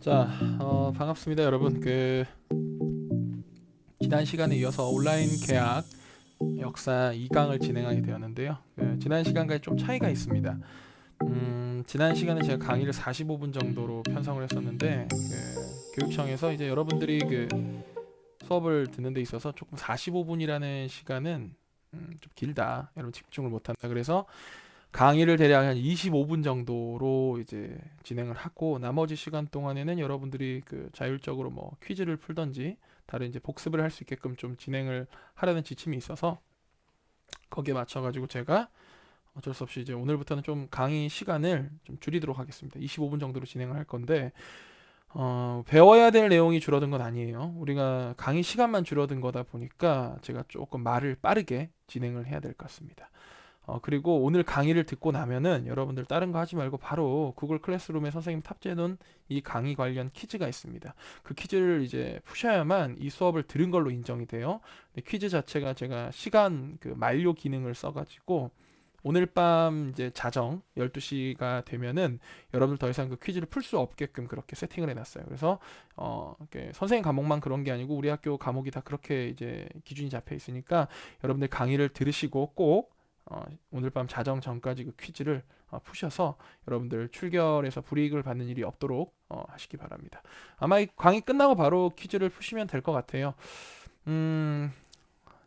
자, 반갑습니다, 여러분. 지난 시간에 이어서 온라인 계약 역사 2강을 진행하게 되었는데요. 지난 시간과의 좀 차이가 있습니다. 지난 시간에 제가 강의를 45분 정도로 편성을 했었는데, 교육청에서 이제 여러분들이 수업을 듣는 데 있어서 조금 45분이라는 시간은 좀 길다. 여러분 집중을 못한다. 그래서 강의를 대략 한 25분 정도로 이제 진행을 하고, 나머지 시간 동안에는 여러분들이 자율적으로 뭐 퀴즈를 풀던지 다른 이제 복습을 할 수 있게끔 좀 진행을 하라는 지침이 있어서 거기에 맞춰 가지고 제가 어쩔 수 없이 이제 오늘부터는 좀 강의 시간을 좀 줄이도록 하겠습니다. 25분 정도로 진행을 할 건데, 배워야 될 내용이 줄어든 건 아니에요. 우리가 강의 시간만 줄어든 거다 보니까 제가 조금 말을 빠르게 진행을 해야 될 것 같습니다. 그리고 오늘 강의를 듣고 나면은 여러분들 다른 거 하지 말고 바로 구글 클래스룸에 선생님 탑재해 놓은 이 강의 관련 퀴즈가 있습니다. 그 퀴즈를 이제 푸셔야만 이 수업을 들은 걸로 인정이 돼요. 근데 퀴즈 자체가 제가 시간 만료 기능을 써가지고 오늘 밤 이제 자정 12시가 되면은 여러분들 더 이상 그 퀴즈를 풀 수 없게끔 그렇게 세팅을 해놨어요. 그래서 선생님 과목만 그런 게 아니고 우리 학교 과목이 다 그렇게 이제 기준이 잡혀 있으니까 여러분들 강의를 들으시고 꼭 오늘 밤 자정 전까지 그 퀴즈를 푸셔서 여러분들 출결에서 불이익을 받는 일이 없도록 하시기 바랍니다. 아마 이 강의 끝나고 바로 퀴즈를 푸시면 될 것 같아요.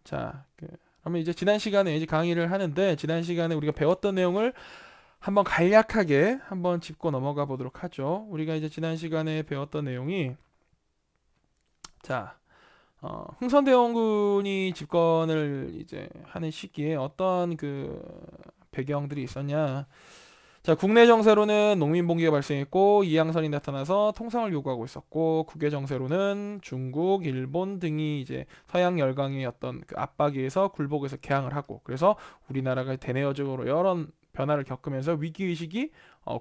자, 그러면 이제 지난 시간에 이제 강의를 하는데, 지난 시간에 우리가 배웠던 내용을 한번 간략하게 한번 짚고 넘어가 보도록 하죠. 우리가 이제 지난 시간에 배웠던 내용이, 자, 흥선대원군이 집권을 이제 하는 시기에 어떤 배경들이 있었냐. 자, 국내 정세로는 농민 봉기가 발생했고 이양선이 나타나서 통상을 요구하고 있었고, 국외 정세로는 중국, 일본 등이 이제 서양 열강의 어떤 압박에 의해서 굴복해서 개항을 하고, 그래서 우리나라가 대내외적으로 여러 변화를 겪으면서 위기의식이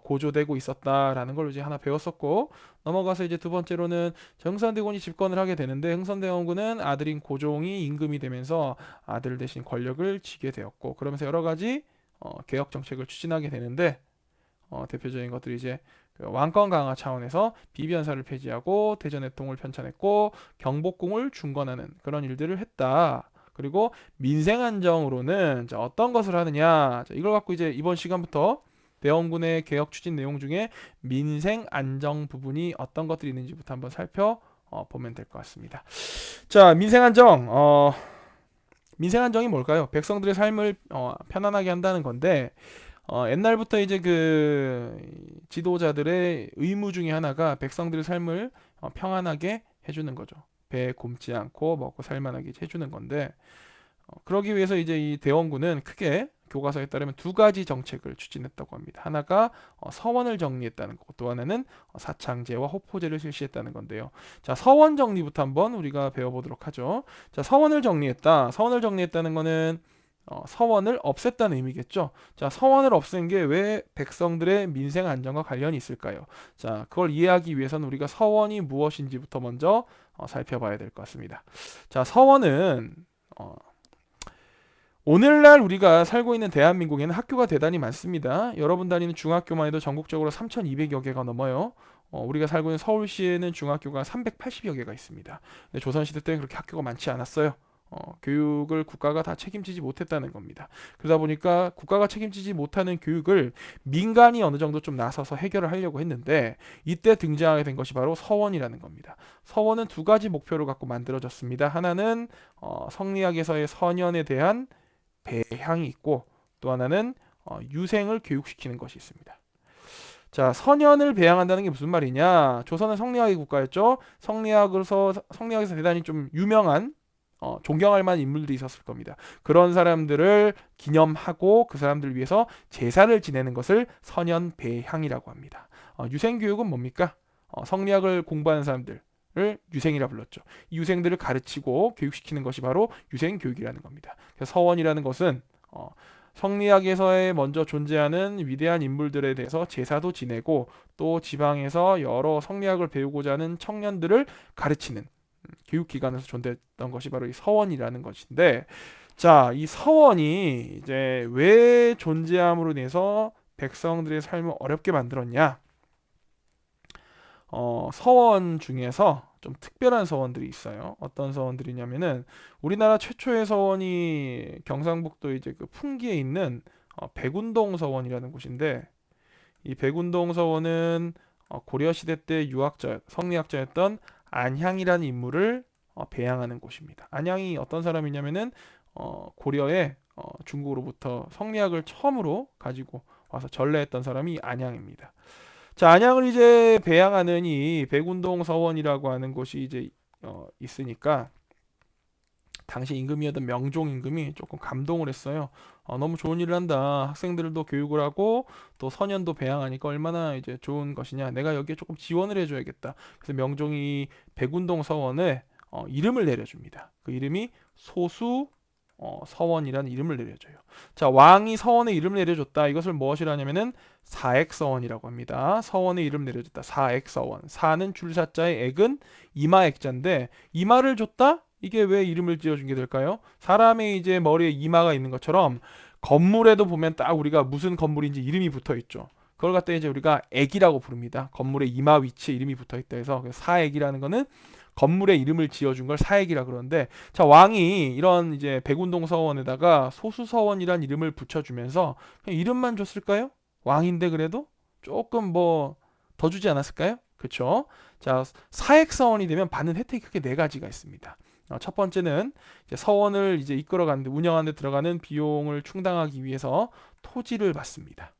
고조되고 있었다라는 걸 이제 하나 배웠었고, 넘어가서 이제 두 번째로는 흥선대원군이 집권을 하게 되는데, 흥선대원군은 아들인 고종이 임금이 되면서 아들 대신 권력을 쥐게 되었고, 그러면서 여러 가지 개혁 정책을 추진하게 되는데, 대표적인 것들이 이제 왕권 강화 차원에서 비변사를 폐지하고 대전해통을 편찬했고 경복궁을 중건하는 그런 일들을 했다. 그리고 민생 안정으로는 어떤 것을 하느냐. 자, 이걸 갖고 이제 이번 시간부터 대원군의 개혁 추진 내용 중에 민생 안정 부분이 어떤 것들이 있는지부터 한번 살펴보면 될 것 같습니다. 자, 민생 안정. 민생 안정이 뭘까요? 백성들의 삶을 편안하게 한다는 건데, 옛날부터 이제 지도자들의 의무 중에 하나가 백성들의 삶을 평안하게 해주는 거죠. 배 굶지 않고 먹고 살만하게 해주는 건데, 그러기 위해서 이제 이 대원군은 크게 교과서에 따르면 두 가지 정책을 추진했다고 합니다. 하나가 서원을 정리했다는 거고, 또 하나는 사창제와 호포제를 실시했다는 건데요. 자, 서원 정리부터 한번 우리가 배워보도록 하죠. 자, 서원을 정리했다. 서원을 정리했다는 거는 서원을 없앴다는 의미겠죠. 자, 서원을 없앤 게 왜 백성들의 민생 안정과 관련이 있을까요? 자, 그걸 이해하기 위해서는 우리가 서원이 무엇인지부터 먼저 살펴봐야 될 것 같습니다. 자, 서원은 오늘날 우리가 살고 있는 대한민국에는 학교가 대단히 많습니다. 여러분 다니는 중학교만 해도 전국적으로 3,200여 개가 넘어요. 우리가 살고 있는 서울시에는 중학교가 380여 개가 있습니다. 근데 조선시대 때는 그렇게 학교가 많지 않았어요. 교육을 국가가 다 책임지지 못했다는 겁니다. 그러다 보니까 국가가 책임지지 못하는 교육을 민간이 어느 정도 좀 나서서 해결을 하려고 했는데, 이때 등장하게 된 것이 바로 서원이라는 겁니다. 서원은 두 가지 목표를 갖고 만들어졌습니다. 하나는 성리학에서의 선연에 대한 배향이 있고, 또 하나는 유생을 교육시키는 것이 있습니다. 자, 선연을 배양한다는 게 무슨 말이냐? 조선은 성리학의 국가였죠. 성리학에서 대단히 좀 유명한 존경할 만한 인물들이 있었을 겁니다. 그런 사람들을 기념하고 그 사람들을 위해서 제사를 지내는 것을 선연배향이라고 합니다. 유생교육은 뭡니까? 성리학을 공부하는 사람들을 유생이라 불렀죠. 이 유생들을 가르치고 교육시키는 것이 바로 유생교육이라는 겁니다. 그래서 서원이라는 것은 성리학에서의 먼저 존재하는 위대한 인물들에 대해서 제사도 지내고, 또 지방에서 여러 성리학을 배우고자 하는 청년들을 가르치는 교육기관에서 존재했던 것이 바로 이 서원이라는 것인데, 자, 이 서원이 이제 왜 존재함으로 인해서 백성들의 삶을 어렵게 만들었냐? 서원 중에서 좀 특별한 서원들이 있어요. 어떤 서원들이냐면은 우리나라 최초의 서원이 경상북도 이제 그 풍기에 있는 백운동 서원이라는 곳인데, 이 백운동 서원은 고려 시대 때 유학자, 성리학자였던 안향이라는 인물을 배양하는 곳입니다. 안향이 어떤 사람이냐면은 고려에 중국으로부터 성리학을 처음으로 가지고 와서 전래했던 사람이 안향입니다. 자, 안양을 이제 배양하는 이 백운동 서원이라고 하는 곳이 이제 있으니까 당시 임금이었던 명종 임금이 조금 감동을 했어요. 너무 좋은 일을 한다. 학생들도 교육을 하고 또 선현도 배양하니까 얼마나 이제 좋은 것이냐. 내가 여기에 조금 지원을 해줘야겠다. 그래서 명종이 백운동 서원에 이름을 내려줍니다. 그 이름이 소수 서원이라는 이름을 내려줘요. 자, 왕이 서원에 이름을 내려줬다. 이것을 무엇이라 하냐면은 사액서원이라고 합니다. 서원에 이름 내려줬다. 사액서원. 사는 줄사자의 액은 이마액자인데 이마를 줬다? 이게 왜 이름을 지어준 게 될까요? 사람의 이제 머리에 이마가 있는 것처럼 건물에도 보면 딱 우리가 무슨 건물인지 이름이 붙어 있죠. 그걸 갖다 이제 우리가 액이라고 부릅니다. 건물의 이마 위치에 이름이 붙어 있다 해서 사액이라는 거는 건물의 이름을 지어준 걸 사액이라 그러는데, 자, 왕이 이런 이제 백운동 서원에다가 소수서원이란 이름을 붙여주면서 그냥 이름만 줬을까요? 왕인데 그래도 조금 뭐 더 주지 않았을까요? 그렇죠? 자, 사액서원이 되면 받는 혜택이 크게 네 가지가 있습니다. 첫 번째는 이제 서원을 이제 이끌어가는데 운영하는데 들어가는 비용을 충당하기 위해서 토지를 받습니다.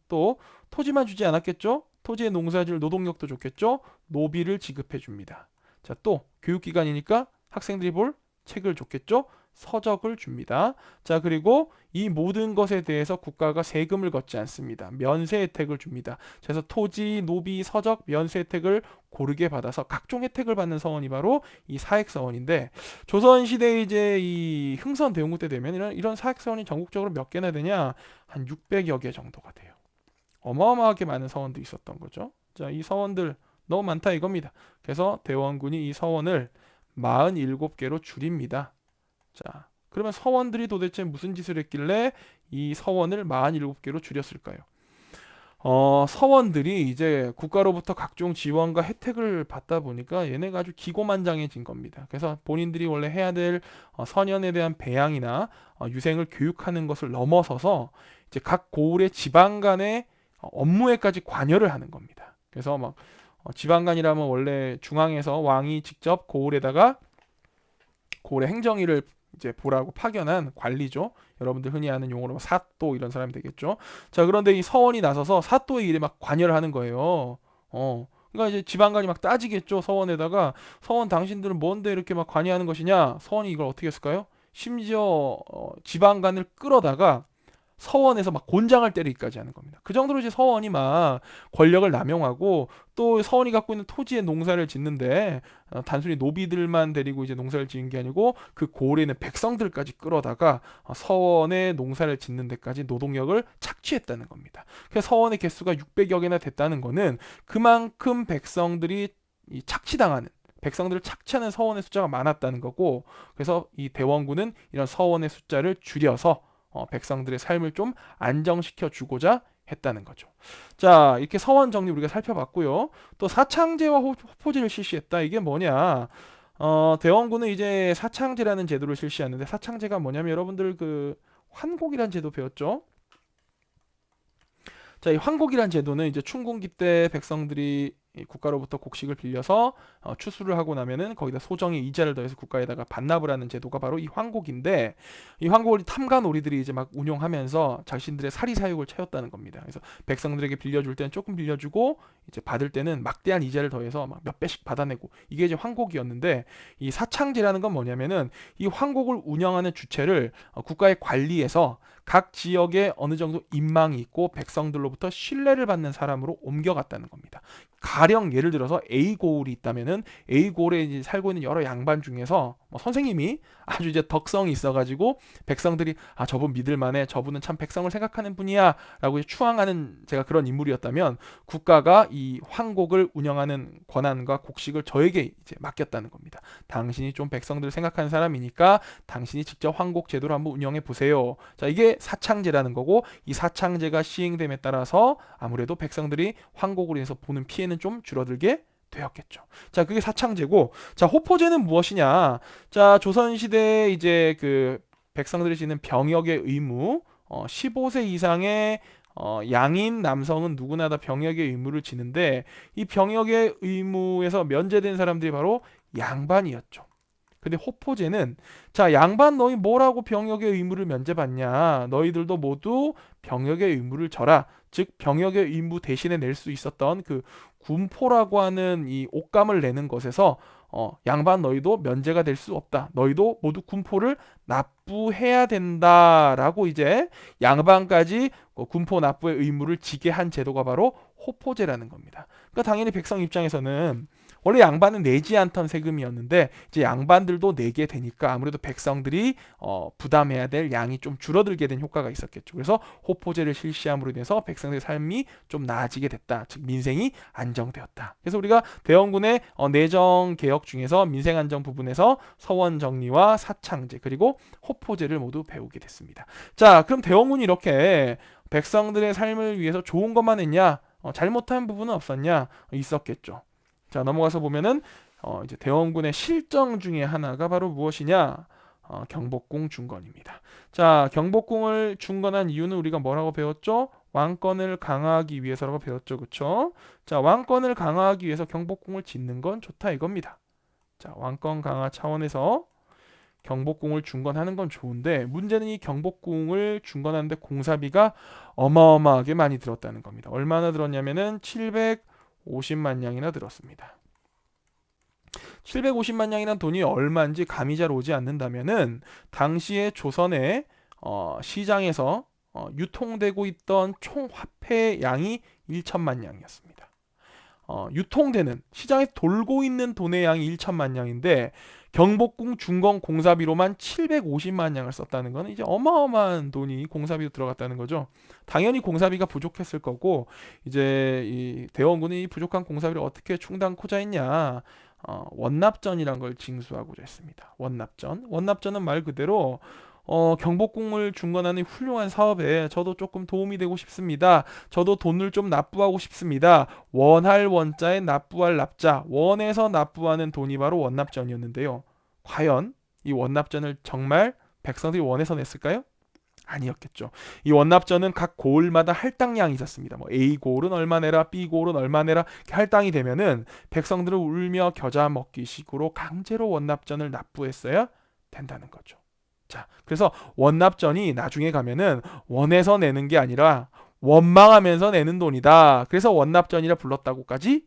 또 토지만 주지 않았겠죠? 토지에 농사지을 노동력도 좋겠죠? 노비를 지급해 줍니다. 자, 또 교육기관이니까 학생들이 볼 책을 줬겠죠? 서적을 줍니다. 자, 그리고 이 모든 것에 대해서 국가가 세금을 걷지 않습니다. 면세 혜택을 줍니다. 그래서 토지, 노비, 서적, 면세 혜택을 고르게 받아서 각종 혜택을 받는 서원이 바로 이 사액서원인데, 조선시대 이제 이 흥선 대원국 때 되면 이런 사액서원이 전국적으로 몇 개나 되냐? 한 600여 개 정도가 돼요. 어마어마하게 많은 서원들이 있었던 거죠. 자, 이 서원들 너무 많다 이겁니다. 그래서 대원군이 이 서원을 47개로 줄입니다. 자, 그러면 서원들이 도대체 무슨 짓을 했길래 이 서원을 47개로 줄였을까요? 서원들이 이제 국가로부터 각종 지원과 혜택을 받다 보니까 얘네가 아주 기고만장해진 겁니다. 그래서 본인들이 원래 해야 될 선현에 대한 배양이나 유생을 교육하는 것을 넘어서서 이제 각 고을의 지방 간의 업무에까지 관여를 하는 겁니다. 그래서 막 지방간이라면 원래 중앙에서 왕이 직접 고을에다가 고을의 행정일을 이제 보라고 파견한 관리죠. 여러분들 흔히 아는 용어로 사또 이런 사람이 되겠죠. 자, 그런데 이 서원이 나서서 사또의 일에 막 관여를 하는 거예요. 그러니까 이제 지방간이 막 따지겠죠. 서원에다가 서원 당신들은 뭔데 이렇게 막 관여하는 것이냐. 서원이 이걸 어떻게 했을까요? 심지어 지방간을 끌어다가 서원에서 막 곤장을 때리기까지 하는 겁니다. 그 정도로 이제 서원이 막 권력을 남용하고, 또 서원이 갖고 있는 토지에 농사를 짓는데 단순히 노비들만 데리고 이제 농사를 짓는 게 아니고 그 고을에 있는 백성들까지 끌어다가 서원에 농사를 짓는 데까지 노동력을 착취했다는 겁니다. 그래서 서원의 개수가 600여 개나 됐다는 거는 그만큼 백성들이 이 착취당하는, 백성들을 착취하는 서원의 숫자가 많았다는 거고, 그래서 이 대원군은 이런 서원의 숫자를 줄여서 백성들의 삶을 좀 안정시켜 주고자 했다는 거죠. 자, 이렇게 서원 정리 우리가 살펴봤고요. 또 사창제와 호포제를 실시했다. 이게 뭐냐? 대원군은 이제 사창제라는 제도를 실시하는데, 사창제가 뭐냐면 여러분들 그 환곡이라는 제도 배웠죠? 자, 이 환곡이란 제도는 이제 춘궁기 때 백성들이 이 국가로부터 곡식을 빌려서 추수를 하고 나면은 거기다 소정의 이자를 더해서 국가에다가 반납을 하는 제도가 바로 이 환곡인데, 이 환곡을 탐관오리들이 이제 막 운용하면서 자신들의 사리사욕을 채웠다는 겁니다. 그래서 백성들에게 빌려줄 때는 조금 빌려주고 이제 받을 때는 막대한 이자를 더해서 막 몇 배씩 받아내고, 이게 이제 환곡이었는데, 이 사창제라는 건 뭐냐면은 이 환곡을 운영하는 주체를 국가의 관리에서 각 지역에 어느 정도 인망이 있고 백성들로부터 신뢰를 받는 사람으로 옮겨갔다는 겁니다. 가령 예를 들어서 A 고을이 있다면은 A 고을에 이제 살고 있는 여러 양반 중에서 뭐 선생님이 아주 이제 덕성이 있어가지고 백성들이 저분 믿을만해, 저분은 참 백성을 생각하는 분이야라고 추앙하는 제가 그런 인물이었다면 국가가 이 황곡을 운영하는 권한과 곡식을 저에게 이제 맡겼다는 겁니다. 당신이 좀 백성들을 생각하는 사람이니까 당신이 직접 황곡 제도를 한번 운영해 보세요. 자, 이게 사창제라는 거고, 이 사창제가 시행됨에 따라서 아무래도 백성들이 황곡으로 인해서 보는 피해는 좀 줄어들게 되었겠죠. 자, 그게 사창제고, 자, 호포제는 무엇이냐? 자, 조선시대 이제 그 백성들이 지는 병역의 의무, 15세 이상의 양인 남성은 누구나 다 병역의 의무를 지는데, 이 병역의 의무에서 면제된 사람들이 바로 양반이었죠. 근데 호포제는, 자, 양반 너희 뭐라고 병역의 의무를 면제받냐? 너희들도 모두 병역의 의무를 져라. 즉 병역의 의무 대신에 낼 수 있었던 그 군포라고 하는 이 옷감을 내는 것에서 양반 너희도 면제가 될 수 없다. 너희도 모두 군포를 납부해야 된다라고 이제 양반까지 군포 납부의 의무를 지게 한 제도가 바로 호포제라는 겁니다. 그러니까 당연히 백성 입장에서는 원래 양반은 내지 않던 세금이었는데 이제 양반들도 내게 되니까 아무래도 백성들이 부담해야 될 양이 좀 줄어들게 된 효과가 있었겠죠. 그래서 호포제를 실시함으로 인해서 백성들의 삶이 좀 나아지게 됐다. 즉 민생이 안정되었다. 그래서 우리가 대원군의 내정 개혁 중에서 민생 안정 부분에서 서원 정리와 사창제 그리고 호포제를 모두 배우게 됐습니다. 자, 그럼 대원군이 이렇게 백성들의 삶을 위해서 좋은 것만 했냐? 잘못한 부분은 없었냐? 있었겠죠. 자, 넘어가서 보면은 이제 대원군의 실정 중에 하나가 바로 무엇이냐? 경복궁 중건입니다. 자, 경복궁을 중건한 이유는 우리가 뭐라고 배웠죠? 왕권을 강화하기 위해서라고 배웠죠. 그쵸? 자, 왕권을 강화하기 위해서 경복궁을 짓는 건 좋다 이겁니다. 자, 왕권 강화 차원에서 경복궁을 중건하는 건 좋은데 문제는 이 경복궁을 중건하는데 공사비가 어마어마하게 많이 들었다는 겁니다. 얼마나 들었냐면은 750만 냥이나 들었습니다. 750만 냥이란 돈이 얼마인지 감이 잘 오지 않는다면은 당시에 조선의 시장에서 유통되고 있던 총 화폐 양이 1천만 냥이었습니다. 유통되는 시장에 돌고 있는 돈의 양이 1천만 냥인데 경복궁 중건 공사비로만 750만 냥을 썼다는 것은 이제 어마어마한 돈이 공사비로 들어갔다는 거죠. 당연히 공사비가 부족했을 거고 이제 이 대원군이 이 부족한 공사비를 어떻게 충당코자 했냐? 원납전이란 걸 징수하고자 했습니다. 원납전은 말 그대로 경복궁을 중건하는 훌륭한 사업에 저도 조금 도움이 되고 싶습니다. 저도 돈을 좀 납부하고 싶습니다. 원할 원자에 납부할 납자, 원에서 납부하는 돈이 바로 원납전이었는데요. 과연 이 원납전을 정말 백성들이 원해서 냈을까요? 아니었겠죠. 이 원납전은 각 고을마다 할당량이 있었습니다. 뭐 A 고을은 얼마 내라, B 고을은 얼마 내라 이렇게 할당이 되면은 백성들을 울며 겨자 먹기 식으로 강제로 원납전을 납부했어야 된다는 거죠. 자, 그래서 원납전이 나중에 가면은 원에서 내는 게 아니라 원망하면서 내는 돈이다. 그래서 원납전이라 불렀다고까지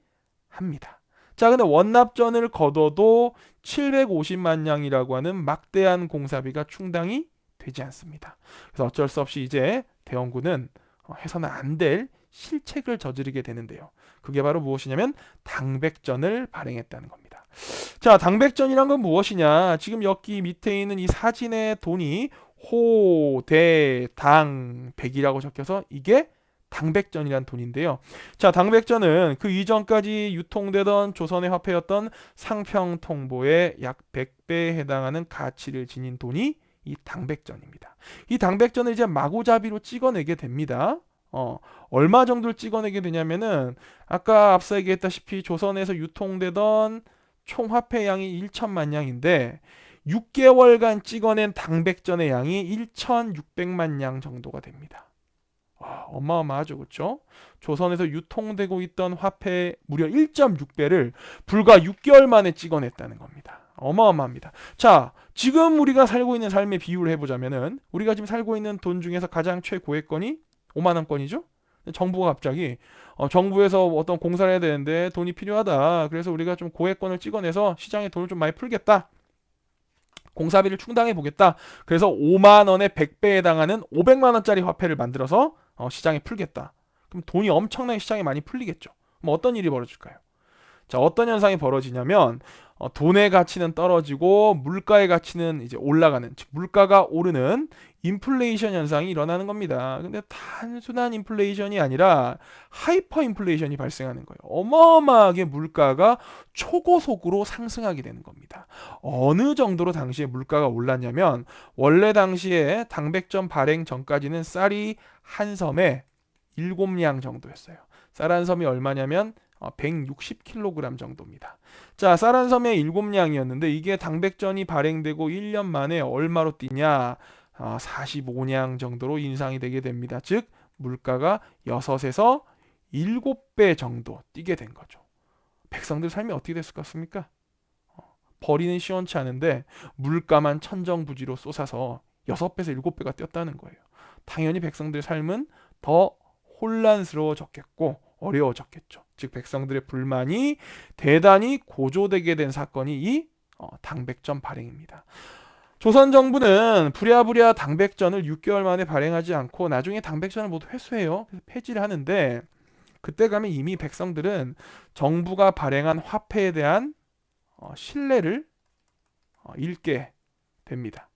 합니다. 자, 근데 원납전을 거둬도 750만 냥이라고 하는 막대한 공사비가 충당이 되지 않습니다. 그래서 어쩔 수 없이 이제 대원군은 해서는 안 될 실책을 저지르게 되는데요. 그게 바로 무엇이냐면 당백전을 발행했다는 겁니다. 자, 당백전이란 건 무엇이냐? 지금 여기 밑에 있는 이 사진의 돈이 호, 대, 당, 백이라고 적혀서 이게 당백전이란 돈인데요. 자, 당백전은 그 이전까지 유통되던 조선의 화폐였던 상평통보의 약 100배에 해당하는 가치를 지닌 돈이 이 당백전입니다. 이 당백전을 이제 마구잡이로 찍어내게 됩니다. 얼마 정도를 찍어내게 되냐면은 아까 앞서 얘기했다시피 조선에서 유통되던 총 화폐 양이 1천만 냥인데 6개월간 찍어낸 당백전의 양이 1,600만 냥 정도가 됩니다. 와, 어마어마하죠, 그렇죠? 조선에서 유통되고 있던 화폐 무려 1.6배를 불과 6개월 만에 찍어냈다는 겁니다. 어마어마합니다. 자, 지금 우리가 살고 있는 삶의 비유를 해보자면은 우리가 지금 살고 있는 돈 중에서 가장 최고의 건이 5만 원권이죠. 정부가 갑자기 정부에서 어떤 공사를 해야 되는데 돈이 필요하다. 그래서 우리가 좀 고액권을 찍어내서 시장에 돈을 좀 많이 풀겠다. 공사비를 충당해 보겠다. 그래서 5만 원에 100배에 해당하는 500만 원짜리 화폐를 만들어서 시장에 풀겠다. 그럼 돈이 엄청나게 시장에 많이 풀리겠죠. 그럼 어떤 일이 벌어질까요? 자, 어떤 현상이 벌어지냐면 돈의 가치는 떨어지고 물가의 가치는 이제 올라가는, 즉 물가가 오르는 인플레이션 현상이 일어나는 겁니다. 근데 단순한 인플레이션이 아니라 하이퍼 인플레이션이 발생하는 거예요. 어마어마하게 물가가 초고속으로 상승하게 되는 겁니다. 어느 정도로 당시에 물가가 올랐냐면 원래 당시에 당백전 발행 전까지는 쌀이 한 섬에 7냥 정도였어요. 쌀 한 섬이 얼마냐면 160kg 정도입니다. 자, 쌀 한 섬에 7냥이었는데 이게 당백전이 발행되고 1년 만에 얼마로 뛰냐? 45냥 정도로 인상이 되게 됩니다. 즉 물가가 6에서 7배 정도 뛰게 된 거죠. 백성들 삶이 어떻게 됐을 것 같습니까? 벌이는 시원치 않은데 물가만 천정부지로 쏟아서 6배에서 7배가 뛰었다는 거예요. 당연히 백성들의 삶은 더 혼란스러워졌겠고 어려워졌겠죠. 즉 백성들의 불만이 대단히 고조되게 된 사건이 이 당백전 발행입니다. 조선 정부는 부랴부랴 당백전을 6개월 만에 발행하지 않고 나중에 당백전을 모두 회수해요. 그래서 폐지를 하는데 그때 가면 이미 백성들은 정부가 발행한 화폐에 대한 신뢰를 잃게 됩니다.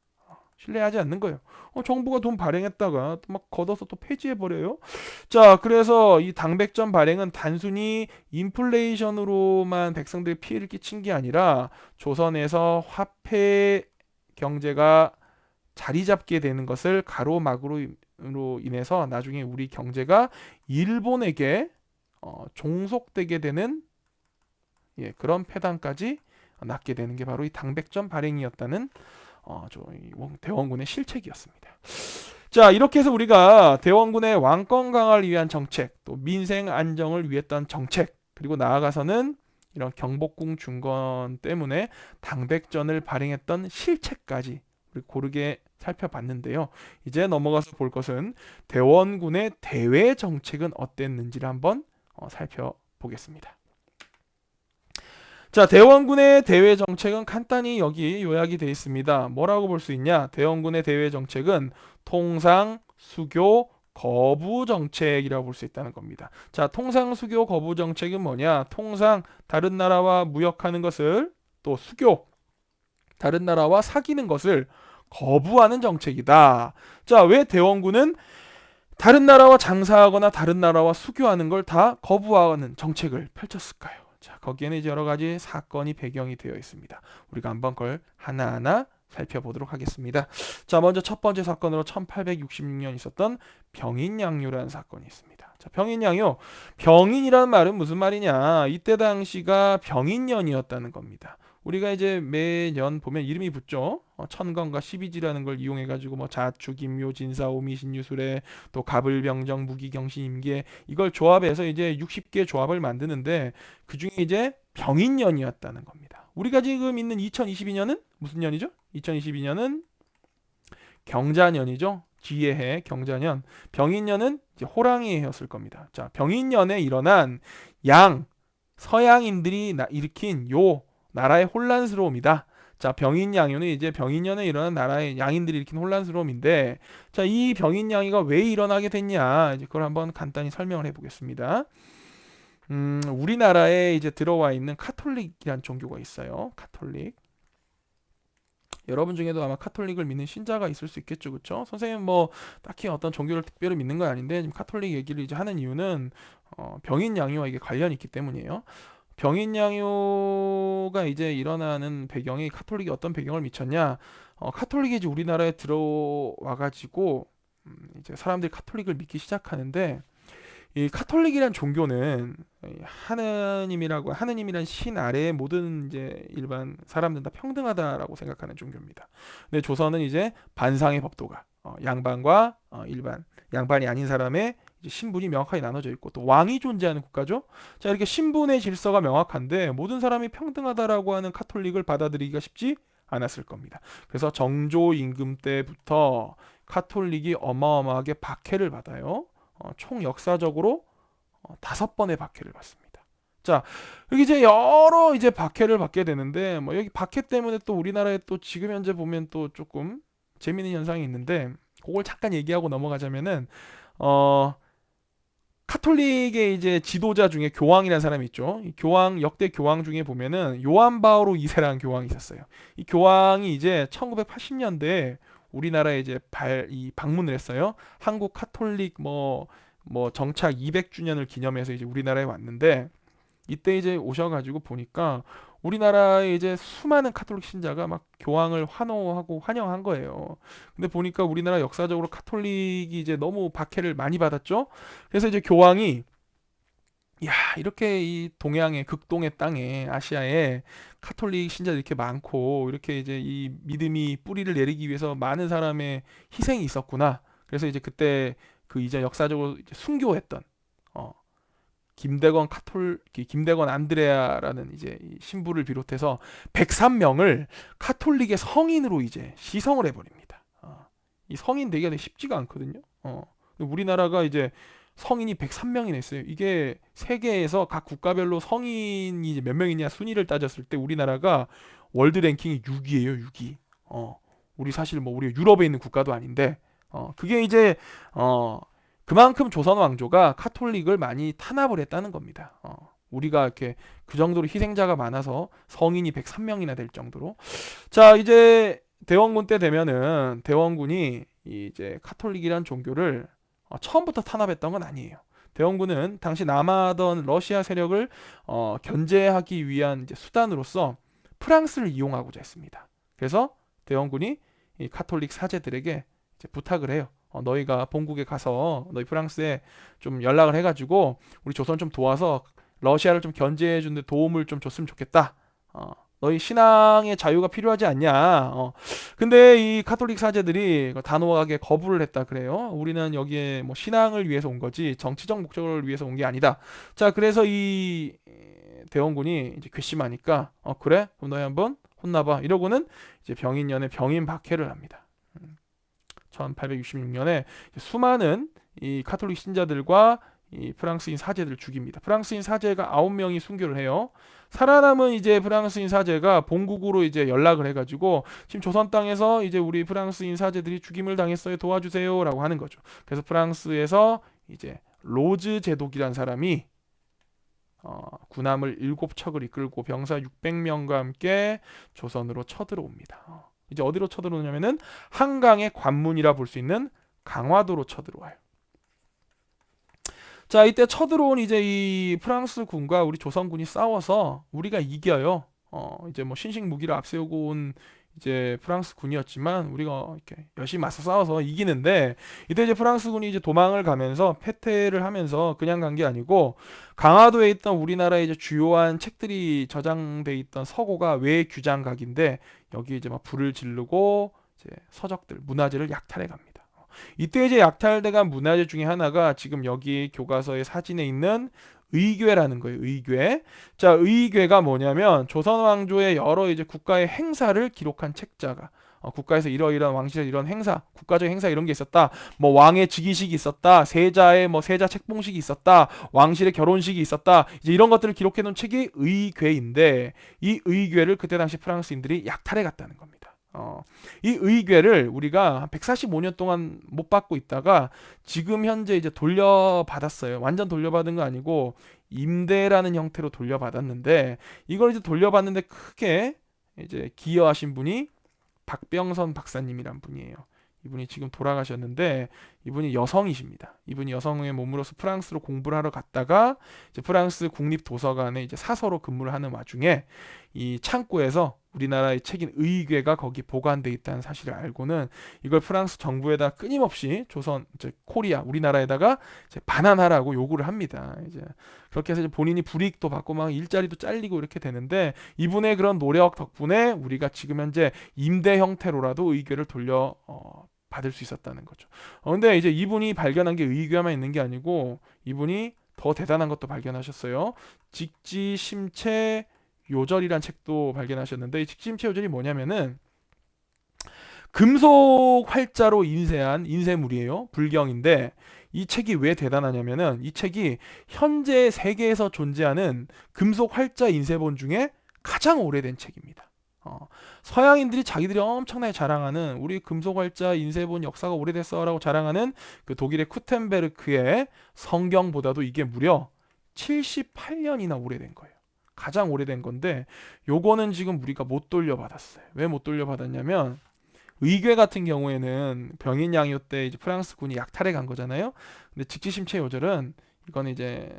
신뢰하지 않는 거예요. 정부가 돈 발행했다가 막 걷어서 또 폐지해버려요. 자, 그래서 이 당백전 발행은 단순히 인플레이션으로만 백성들이 피해를 끼친 게 아니라 조선에서 화폐 경제가 자리 잡게 되는 것을 가로막으로 인해서 나중에 우리 경제가 일본에게 종속되게 되는 그런 폐단까지 낳게 되는 게 바로 이 당백전 발행이었다는 대원군의 실책이었습니다. 자, 이렇게 해서 우리가 대원군의 왕권 강화를 위한 정책, 또 민생 안정을 위했던 정책, 그리고 나아가서는 이런 경복궁 중건 때문에 당백전을 발행했던 실책까지 우리 고르게 살펴봤는데요. 이제 넘어가서 볼 것은 대원군의 대외 정책은 어땠는지를 한번 살펴보겠습니다. 자, 대원군의 대외 정책은 간단히 여기 요약이 되어 있습니다. 뭐라고 볼 수 있냐? 대원군의 대외 정책은 통상, 수교, 거부 정책이라고 볼 수 있다는 겁니다. 자, 통상, 수교, 거부 정책은 뭐냐? 통상, 다른 나라와 무역하는 것을, 또 수교, 다른 나라와 사귀는 것을 거부하는 정책이다. 자, 왜 대원군은 다른 나라와 장사하거나 다른 나라와 수교하는 걸 다 거부하는 정책을 펼쳤을까요? 자, 거기에는 이제 여러 가지 사건이 배경이 되어 있습니다. 우리가 한번 그걸 하나하나 살펴보도록 하겠습니다. 자, 먼저 첫 번째 사건으로 1866년 있었던 병인양요라는 사건이 있습니다. 자, 병인양요. 병인이라는 말은 무슨 말이냐? 이때 당시가 병인년이었다는 겁니다. 우리가 이제 매년 보면 이름이 붙죠. 천건과 십이지라는 걸 이용해 가지고 뭐 자축, 임묘, 진사, 오미, 신유술에 또 갑을병정, 무기경신, 임계 이걸 조합해서 이제 60개 조합을 만드는데 그 중에 이제 병인년이었다는 겁니다. 우리가 지금 있는 2022년은 무슨 년이죠? 2022년은 경자년이죠. 지의 해 경자년. 병인년은 이제 호랑이의 해였을 겁니다. 자, 병인년에 일어난 서양인들이 일으킨 요 나라의 혼란스러움이다. 자, 병인양요는 이제 병인년에 일어난 나라의 양인들이 일으킨 혼란스러움인데, 자, 이 병인양이가 왜 일어나게 됐냐? 이제 그걸 한번 간단히 설명을 해보겠습니다. 우리나라에 이제 들어와 있는 카톨릭이란 종교가 있어요. 카톨릭. 여러분 중에도 아마 카톨릭을 믿는 신자가 있을 수 있겠죠, 그렇죠? 선생님 뭐 딱히 어떤 종교를 특별히 믿는 건 아닌데 지금 카톨릭 얘기를 이제 하는 이유는 병인양요와 이게 관련이 있기 때문이에요. 병인양요가 이제 일어나는 배경이 카톨릭이 어떤 배경을 미쳤냐? 카톨릭이 이제 우리나라에 들어와가지고 이제 사람들이 카톨릭을 믿기 시작하는데 이 카톨릭이란 종교는 하느님이란 신 아래에 모든 이제 일반 사람들은 다 평등하다라고 생각하는 종교입니다. 근데 조선은 이제 반상의 법도가 양반과 일반 양반이 아닌 사람의 신분이 명확하게 나눠져 있고 또 왕이 존재하는 국가죠. 자, 이렇게 신분의 질서가 명확한데 모든 사람이 평등하다라고 하는 카톨릭을 받아들이기가 쉽지 않았을 겁니다. 그래서 정조 임금 때부터 카톨릭이 어마어마하게 박해를 받아요. 총 역사적으로 5번의 박해를 받습니다. 자, 여기 이제 여러 이제 박해를 받게 되는데 뭐 여기 박해 때문에 또 우리나라에 또 지금 현재 보면 또 조금 재미있는 현상이 있는데 그걸 잠깐 얘기하고 넘어가자면은 카톨릭의 이제 지도자 중에 교황이라는 사람이 있죠. 이 교황 역대 교황 중에 보면은 요한 바오로 2세라는 교황이 있었어요. 이 교황이 이제 1980년대에 우리나라에 이제 방문을 했어요. 한국 카톨릭 뭐 정착 200주년을 기념해서 이제 우리나라에 왔는데 이때 이제 오셔가지고 보니까 우리나라에 이제 수많은 카톨릭 신자가 막 교황을 환호하고 환영한 거예요. 근데 보니까 우리나라 역사적으로 카톨릭이 이제 너무 박해를 많이 받았죠. 그래서 이제 교황이 야, 이렇게 이 동양의 극동의 땅에 아시아에 카톨릭 신자들이 이렇게 많고 이렇게 이제 이 믿음이 뿌리를 내리기 위해서 많은 사람의 희생이 있었구나. 그래서 이제 그때 그 이제 역사적으로 이제 순교했던 어, 김대건 안드레아라는 이제 이 신부를 비롯해서 103명을 카톨릭의 성인으로 이제 시성을 해버립니다. 이 성인 되기가 되게 쉽지가 않거든요. 근데 우리나라가 이제 성인이 103명이나 있어요. 이게 세계에서 각 국가별로 성인이 이제 몇 명이냐 순위를 따졌을 때 우리나라가 월드 랭킹이 6위예요, 6위. 우리 사실 뭐 우리 유럽에 있는 국가도 아닌데, 그게 이제 그만큼 조선 왕조가 카톨릭을 많이 탄압을 했다는 겁니다. 우리가 이렇게 그 정도로 희생자가 많아서 성인이 103명이나 될 정도로. 자, 이제 대원군 때 되면은 대원군이 이제 카톨릭이란 종교를 처음부터 탄압했던 건 아니에요. 대원군은 당시 남하던 러시아 세력을 견제하기 위한 이제 수단으로서 프랑스를 이용하고자 했습니다. 그래서 대원군이 이 카톨릭 사제들에게 이제 부탁을 해요. 너희가 본국에 가서 너희 프랑스에 좀 연락을 해가지고 우리 조선 좀 도와서 러시아를 좀 견제해 주는데 도움을 좀 줬으면 좋겠다. 너희 신앙의 자유가 필요하지 않냐. 근데 이 카톨릭 사제들이 단호하게 거부를 했다 그래요. 우리는 여기에 뭐 신앙을 위해서 온 거지 정치적 목적을 위해서 온 게 아니다. 자, 그래서 이 대원군이 이제 괘씸하니까 그래? 그럼 너희 한번 혼나봐. 이러고는 이제 병인년에 병인 박해를 합니다. 1866년에 수많은 이 카톨릭 신자들과 이 프랑스인 사제들을 죽입니다. 프랑스인 사제가 9명이 순교를 해요. 살아남은 이제 프랑스인 사제가 본국으로 이제 연락을 해가지고 지금 조선 땅에서 이제 우리 프랑스인 사제들이 죽임을 당했어요. 도와주세요라고 하는 거죠. 그래서 프랑스에서 이제 로즈 제독이란 사람이 군함을 7척을 이끌고 병사 600명과 함께 조선으로 쳐들어옵니다. 이제 어디로 쳐들어오냐면은 한강의 관문이라 볼 수 있는 강화도로 쳐들어와요. 자, 이때 쳐들어온 이제 이 프랑스 군과 우리 조선군이 싸워서 우리가 이겨요. 이제 뭐 신식 무기를 앞세우고 온 이제 프랑스 군이었지만 우리가 이렇게 열심히 맞서 싸워서 이기는데 이때 이제 프랑스 군이 이제 도망을 가면서 패퇴를 하면서 그냥 간 게 아니고 강화도에 있던 우리나라의 이제 주요한 책들이 저장돼 있던 서고가 외규장각인데 여기 이제 막 불을 지르고 이제 서적들 문화재를 약탈해 갑니다. 이때 이제 약탈돼간 문화재 중에 하나가 지금 여기 교과서의 사진에 있는 의궤라는 거예요. 의궤. 자, 의궤가 뭐냐면 조선 왕조의 여러 이제 국가의 행사를 기록한 책자가 국가에서 이러이러한 왕실의 이런 행사, 국가적 행사 이런 게 있었다. 뭐 왕의 즉위식이 있었다. 세자의 뭐 세자 책봉식이 있었다. 왕실의 결혼식이 있었다. 이제 이런 것들을 기록해 놓은 책이 의궤인데 이 의궤를 그때 당시 프랑스인들이 약탈해 갔다는 겁니다. 이 의궤를 우리가 145년 동안 못 받고 있다가 지금 현재 이제 돌려받았어요. 완전 돌려받은 거 아니고 임대라는 형태로 돌려받았는데 이걸 이제 돌려받는데 크게 이제 기여하신 분이 박병선 박사님이란 분이에요. 이분이 지금 돌아가셨는데 이분이 여성이십니다. 이분이 여성의 몸으로서 프랑스로 공부를 하러 갔다가 이제 프랑스 국립도서관에 이제 사서로 근무를 하는 와중에 이 창고에서 우리나라의 책인 의궤가 거기 보관돼 있다는 사실을 알고는 이걸 프랑스 정부에다 끊임없이 조선 이제 코리아 우리나라에다가 이제 반환하라고 요구를 합니다. 이제 그렇게 해서 이제 본인이 불이익도 받고 막 일자리도 잘리고 이렇게 되는데 이분의 그런 노력 덕분에 우리가 지금 현재 임대 형태로라도 의궤를 돌려 받을 수 있었다는 거죠. 근데 이제 이분이 발견한 게 의궤만 있는 게 아니고 이분이 더 대단한 것도 발견하셨어요. 직지심체 요절이란 책도 발견하셨는데 이 직지심체 요절이 뭐냐면은 금속 활자로 인쇄한 인쇄물이에요. 불경인데 이 책이 왜 대단하냐면은 이 책이 현재 세계에서 존재하는 금속 활자 인쇄본 중에 가장 오래된 책입니다. 서양인들이 자기들이 엄청나게 자랑하는 우리 금속활자 인쇄본 역사가 오래됐어라고 자랑하는 그 독일의 쿠텐베르크의 성경보다도 이게 무려 78년이나 오래된 거예요. 가장 오래된 건데 요거는 지금 우리가 못 돌려받았어요. 왜 못 돌려받았냐면 의궤 같은 경우에는 병인 양요 때 이제 프랑스 군이 약탈해 간 거잖아요. 근데 직지심체 요절은 이건 이제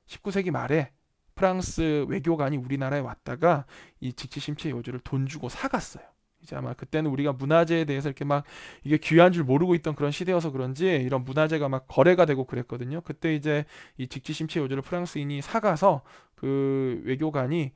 19세기 말에 프랑스 외교관이 우리나라에 왔다가 이 직지심체 요절을 돈 주고 사갔어요. 이제 아마 그때는 우리가 문화재에 대해서 이렇게 막 이게 귀한 줄 모르고 있던 그런 시대여서 그런지 이런 문화재가 막 거래가 되고 그랬거든요. 그때 이제 이 직지심체 요조를 프랑스인이 사가서 그 외교관이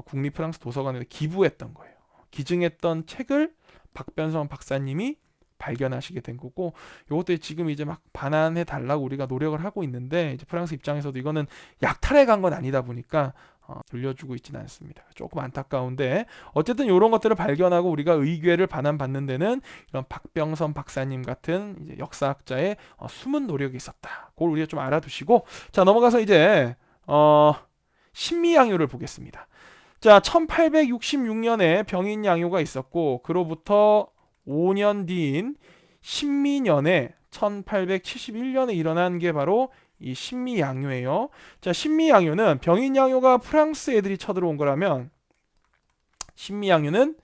국립 프랑스 도서관에 기부했던 거예요. 기증했던 책을 박변성 박사님이 발견하시게 된 거고, 이것도 지금 이제 막 반환해 달라고 우리가 노력을 하고 있는데, 이제 프랑스 입장에서도 이거는 약탈해 간 건 아니다 보니까 돌려주고 있지는 않습니다. 조금 안타까운데, 어쨌든 이런 것들을 발견하고 우리가 의궤를 반환받는 데는 이런 박병선 박사님 같은 이제 역사학자의 숨은 노력이 있었다. 그걸 우리가 좀 알아두시고, 자, 넘어가서 이제 신미양요를 보겠습니다. 자, 1866년에 병인양요가 있었고, 그로부터 5년 뒤인 신미년에 1871년에 일어난 게 바로 이 신미양요예요. 자, 신미양요는 병인양요가 프랑스 애들이 쳐들어온 거라면, 신미양요는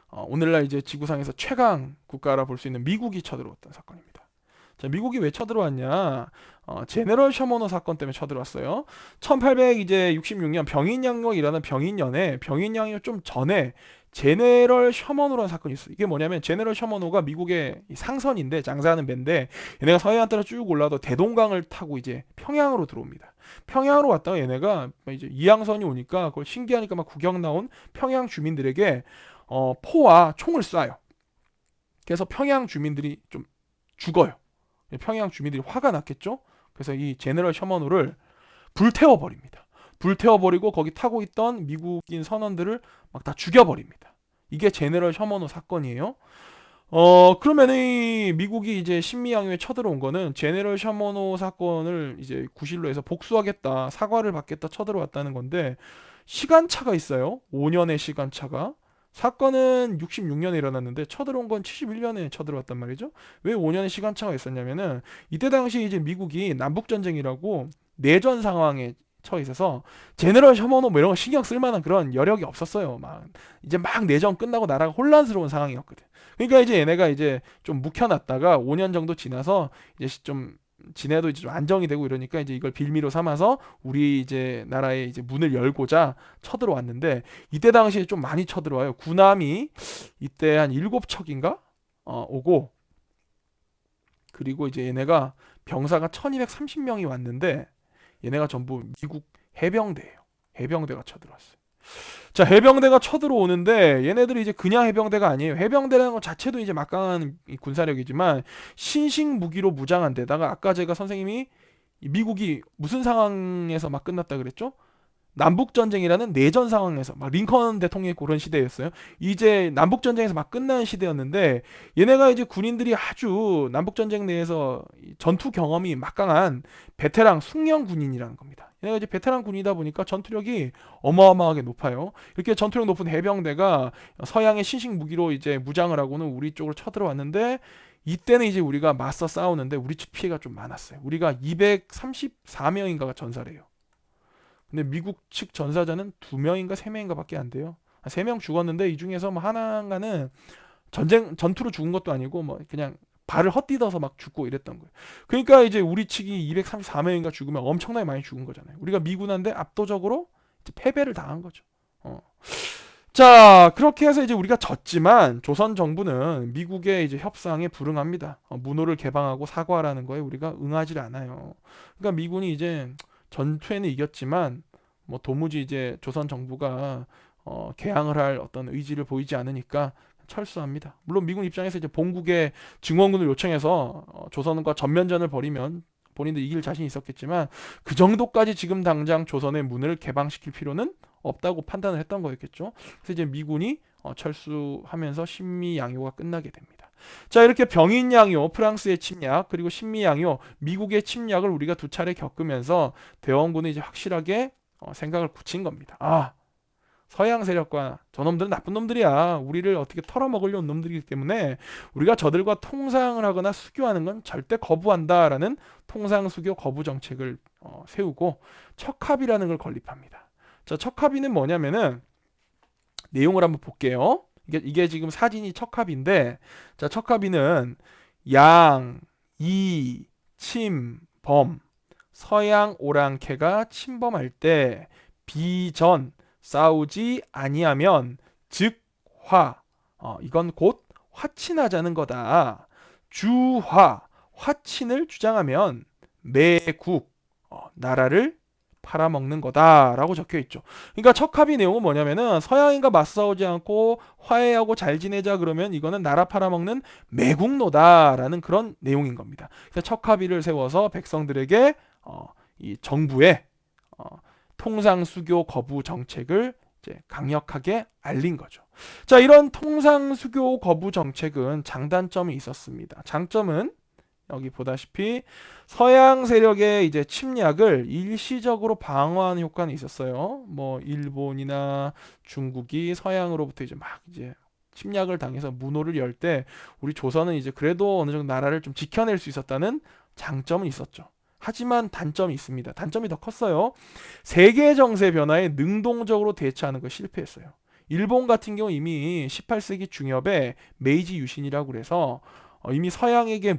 오늘날 이제 지구상에서 최강 국가라 볼 수 있는 미국이 쳐들어왔던 사건입니다. 자, 미국이 왜 쳐들어왔냐? 제네럴 셔머노 사건 때문에 쳐들어왔어요. 1866년 병인양요가 일어난 병인년에, 병인양요 좀 전에 제네럴 셔머노라는 사건이 있어요. 이게 뭐냐면 제네럴 셔머노가 미국의 상선인데, 장사하는 배인데, 얘네가 서해안 따라 쭉 올라도 대동강을 타고 이제 평양으로 들어옵니다. 평양으로 왔다가 얘네가 이제 이항선이 오니까 그걸 신기하니까 막 구경 나온 평양 주민들에게 포와 총을 쏴요. 그래서 평양 주민들이 좀 죽어요. 평양 주민들이 화가 났겠죠. 그래서 이 제네럴 셔머노를 불태워버립니다. 불태워버리고 거기 타고 있던 미국인 선원들을 막 다 죽여버립니다. 이게 제네럴 셔머노 사건이에요. 그러면 이 미국이 이제 신미양요에 쳐들어온 거는 제네럴 셔머노 사건을 이제 구실로 해서 복수하겠다, 사과를 받겠다 쳐들어왔다는 건데, 시간차가 있어요. 5년의 시간차가. 사건은 66년에 일어났는데 쳐들어온 건 71년에 쳐들어왔단 말이죠. 왜 5년의 시간차가 있었냐면은, 이때 당시 이제 미국이 남북전쟁이라고 내전 상황에 처해 있어서 제네럴 셔머노 뭐 이런 거 신경 쓸 만한 그런 여력이 없었어요. 막 이제 막 내전 끝나고 나라가 혼란스러운 상황이었거든. 그러니까 이제 얘네가 이제 좀 묵혀놨다가 5년 정도 지나서 이제 좀 지내도 이제 좀 안정이 되고 이러니까 이제 이걸 빌미로 삼아서 우리 이제 나라의 이제 문을 열고자 쳐들어왔는데, 이때 당시에 좀 많이 쳐들어와요. 군함이 이때 한 7척인가 오고, 그리고 이제 얘네가 병사가 1230명이 왔는데, 얘네가 전부 미국 해병대예요. 해병대가 쳐들어왔어요. 자, 해병대가 쳐들어오는데 얘네들이 이제 그냥 해병대가 아니에요. 해병대라는 것 자체도 이제 막강한 군사력이지만 신식 무기로 무장한 데다가, 아까 제가 선생님이 미국이 무슨 상황에서 막 끝났다 그랬죠? 남북전쟁이라는 내전 상황에서 막 링컨 대통령이 그런 시대였어요. 이제 남북전쟁에서 막 끝나는 시대였는데, 얘네가 이제 군인들이 아주 남북전쟁 내에서 전투 경험이 막강한 베테랑 숙련 군인이라는 겁니다. 얘네가 이제 베테랑 군이다 보니까 전투력이 어마어마하게 높아요. 이렇게 전투력 높은 해병대가 서양의 신식 무기로 이제 무장을 하고는 우리 쪽으로 쳐들어왔는데, 이때는 이제 우리가 맞서 싸우는데 우리 측 피해가 좀 많았어요. 우리가 234명인가가 전사래요. 근데 미국 측 전사자는 2명인가 3명인가 밖에 안 돼요. 3명 죽었는데 이 중에서 뭐 하나는 전투로 죽은 것도 아니고 뭐 그냥 발을 헛디뎌서 막 죽고 이랬던 거예요. 그러니까 이제 우리 측이 234명인가 죽으면 엄청나게 많이 죽은 거잖아요. 우리가 미군한테 압도적으로 이제 패배를 당한 거죠. 자, 그렇게 해서 이제 우리가 졌지만 조선 정부는 미국의 이제 협상에 불응합니다. 문호를 개방하고 사과하라는 거에 우리가 응하지 않아요. 그러니까 미군이 이제 전투에는 이겼지만 뭐 도무지 이제 조선 정부가 개항을 할 어떤 의지를 보이지 않으니까 철수합니다. 물론 미군 입장에서 이제 본국에 증원군을 요청해서 조선과 전면전을 벌이면 본인들 이길 자신이 있었겠지만, 그 정도까지 지금 당장 조선의 문을 개방시킬 필요는 없다고 판단을 했던 거였겠죠. 그래서 이제 미군이 철수하면서 신미양요가 끝나게 됩니다. 자, 이렇게 병인양요, 프랑스의 침략, 그리고 신미양요, 미국의 침략을 우리가 두 차례 겪으면서 대원군은 이제 확실하게 생각을 굳힌 겁니다. 아, 서양 세력과 저놈들은 나쁜 놈들이야. 우리를 어떻게 털어먹으려는 놈들이기 때문에 우리가 저들과 통상을 하거나 수교하는 건 절대 거부한다라는 통상수교 거부 정책을 세우고 척합이라는 걸 건립합니다. 자, 척합이는 뭐냐면은 내용을 한번 볼게요. 이게 지금 사진이 척합인데, 자, 척합이는 양, 이, 침, 범, 서양 오랑캐가 침범할 때 비전 싸우지 아니하면 즉화, 이건 곧 화친하자는 거다. 주화, 화친을 주장하면 매국, 나라를 팔아먹는 거다라고 적혀 있죠. 그러니까 척합의 내용은 뭐냐면은 서양인과 맞싸우지 않고 화해하고 잘 지내자 그러면 이거는 나라 팔아먹는 매국노다라는 그런 내용인 겁니다. 그래서 척합의를 세워서 백성들에게 이 정부의 통상수교 거부 정책을 이제 강력하게 알린 거죠. 자, 이런 통상수교 거부 정책은 장단점이 있었습니다. 장점은 여기 보다시피 서양 세력의 이제 침략을 일시적으로 방어하는 효과는 있었어요. 뭐 일본이나 중국이 서양으로부터 이제 막 이제 침략을 당해서 문호를 열 때 우리 조선은 이제 그래도 어느 정도 나라를 좀 지켜낼 수 있었다는 장점은 있었죠. 하지만 단점이 있습니다. 단점이 더 컸어요. 세계 정세 변화에 능동적으로 대처하는 거 실패했어요. 일본 같은 경우 이미 18세기 중엽에 메이지 유신이라고 그래서 이미 서양에게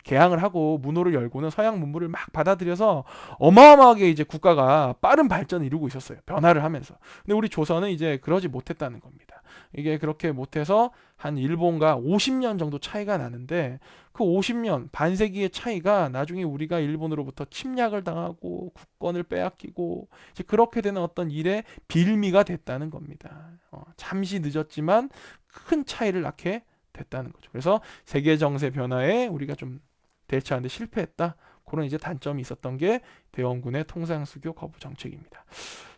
개항을 하고 문호를 열고는 서양 문물을 막 받아들여서 어마어마하게 이제 국가가 빠른 발전을 이루고 있었어요. 변화를 하면서. 근데 우리 조선은 이제 그러지 못했다는 겁니다. 이게 그렇게 못해서 한 일본과 50년 정도 차이가 나는데 그 50년 반세기의 차이가 나중에 우리가 일본으로부터 침략을 당하고 국권을 빼앗기고 이제 그렇게 되는 어떤 일의 빌미가 됐다는 겁니다. 잠시 늦었지만 큰 차이를 낳게 됐다는 거죠. 그래서 세계 정세 변화에 우리가 좀 대처하는데 실패했다. 그런 이제 단점이 있었던 게 대원군의 통상수교 거부 정책입니다.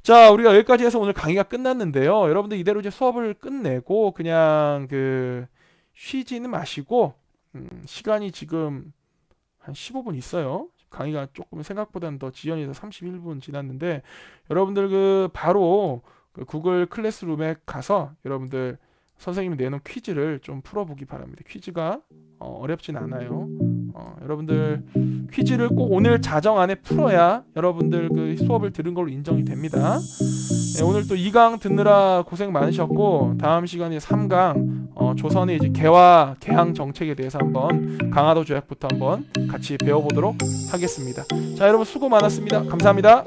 자, 우리가 여기까지 해서 오늘 강의가 끝났는데요. 여러분들 이대로 이제 수업을 끝내고 그냥 쉬지는 마시고 시간이 지금 한 15분 있어요. 강의가 조금 생각보다는 더 지연해서 31분 지났는데 여러분들 바로 구글 클래스룸에 가서 여러분들 선생님이 내놓은 퀴즈를 좀 풀어보기 바랍니다. 퀴즈가 어렵진 않아요. 여러분들 퀴즈를 꼭 오늘 자정 안에 풀어야 여러분들 그 수업을 들은 걸로 인정이 됩니다. 네, 오늘 또 2강 듣느라 고생 많으셨고 다음 시간에 3강 조선의 이제 개화 개항 정책에 대해서 한번 강화도 조약부터 한번 같이 배워보도록 하겠습니다. 자, 여러분 수고 많았습니다. 감사합니다.